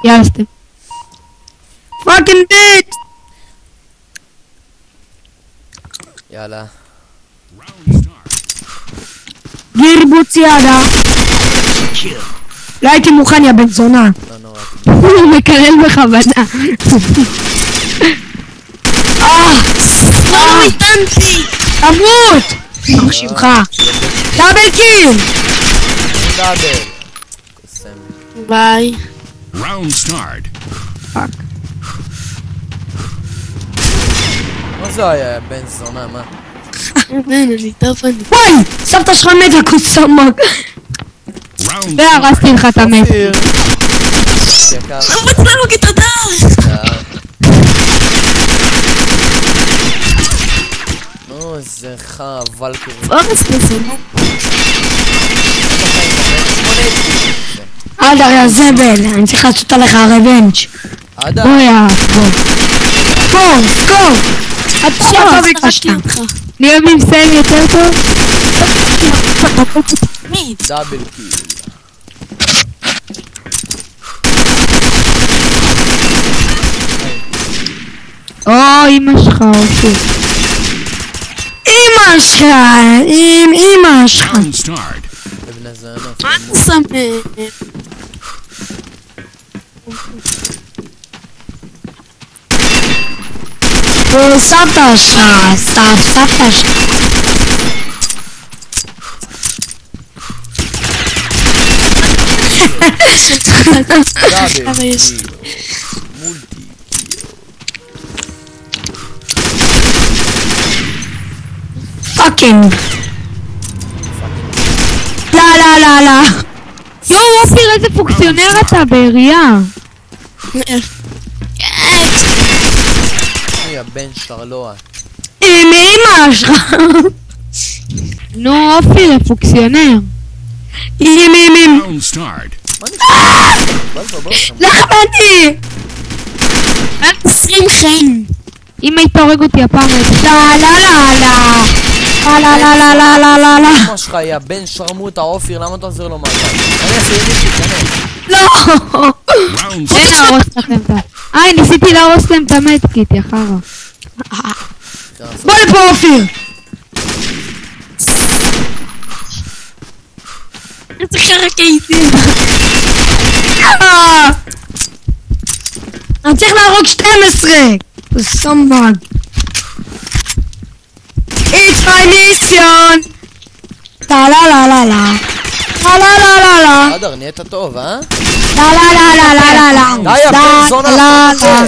יאללה סתם. פאקינג ביט! יאללה. גירבוץ ידה. לא הייתי מוכן, יא בן זונה. לא נורא. הוא מקלל בכוונה. לא ניתנתי! תמות! מה שמך? דאבל קיל! דאבל. קוסם. ביי. Round start. פאק. מה זה היה בן זונה, מה? וואי! סבתא שלך מתה קוסמק. Round והרסתי לך את המת. אופיר. יקר. חבץ לנו כתודה! נו, זה חבל כאילו. פורס בזונה. אדר יא זבל, אני צריך לעשות עליך רבנץ'. עדה. בואי סקור! אתה ביקשת. נהיה מבסל יותר טוב? דאבל קיל. או אמא שלך אופי. אמא שלך! אמא שלך! Round start. לבני זונות. מה אתה שם? סבתא שלך, סבתא שלך. דאבל קיל. מולטי. פאקינג. לא. יואו אופיר איזה פונקציונר אתה בעירייה. אוי הבן שרלוע. אמא שלך. נו אופיר הפונקציונר. Round start. בוא. לחמתי. 20 חיים. אם היית הורג אותי הפעם הייתי. לא. אמא שלך יא בן שרמוטה אופיר, למה אתה עוזר לו מהצד? אני אעשה ידידי, לא. Round אין להרוס לכם את ה... ניסיתי להרוס להם את המדקיט יא חרא. בוא לפה אופיר. איזה חרק הייתי. אני צריך להרוג 12. סמבג. It's my mission. טה-לה-לה-לה-לה. טה-לה-לה-לה-לה. אדר, נהיית טוב, אה? טה-לה-לה-לה-לה-לה. די הבן זונה לחוצה.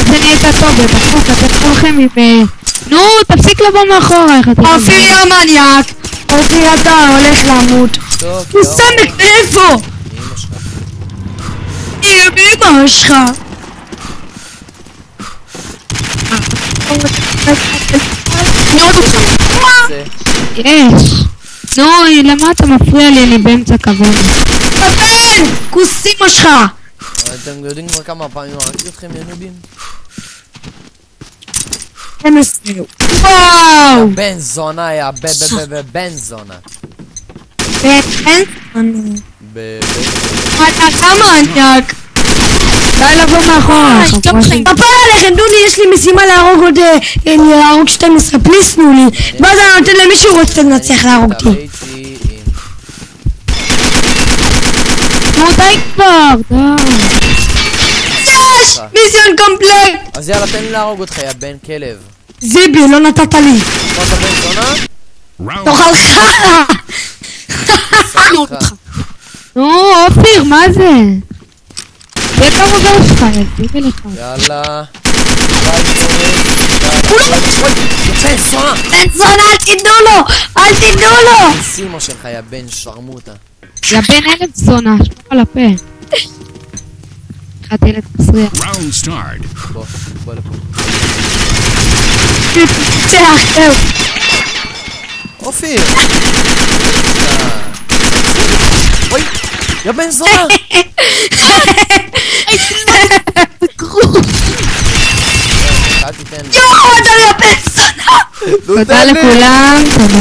זה נהיית טוב בבחוק, אתם כולכם עם... נו תפסיק לבוא מאחורה איך אתם... אופיר יא מניאק. אופיר אתה הולך למות. טוב, הוא סמק מאיפה? אמא שלך. אמא שלך. זה. יש. נו למה אתה מפריע לי? אני באמצע כבוד. קטן! כוס אמא שלך. אתם יודעים כבר כמה פעמים הרגתי אתכם ינובים? 12. וואו! בן זונה יא בן זונה. בן? אתה מניאק. די לבוא מאחורה. פאפה עליכם, תנו לי, יש לי משימה להרוג עוד... להרוג 12, פליס תנו לי. ואז אני נותן למי שהוא רוצה לנצח להרוג אותי. נו די כבר, די. יש! מיסיון קומפלט! אז יאללה תן לי להרוג אותך יא בן כלב. זיבי, לא נתת לי. מה אתה בן זונה? Round תאכל חרא! נו אופיר מה זה? זה את המובר שלך, יזיבי לך. יאללה. בן זונה! בן זונה, אל תיתנו לו! אל תיתנו לו! סימו שלך יא בן שרמוטה. יא בן אלף זונה, שמור על הפה. אחד ילד מסריח. Round start. בוא לפה. צח, זהו. אופיר! אוי! יא בן זונה! אל תיתן לי. יואו, אתה יא בן זונה! תודה לכולם, תודה.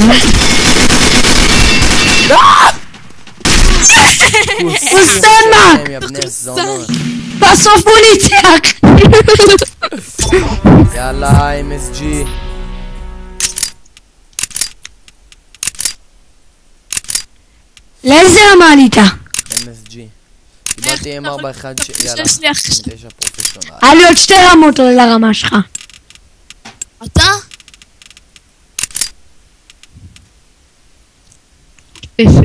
הוא סמק! יא בני זונות. בסוף הוא ניצח. יאללה, MSG. לאיזה רמה עלית? MSG. קיבלתי M41 יאללה. 9 פרופשיונל. היה לי עוד 2 רמות לרמה שלך. אתה? יפה.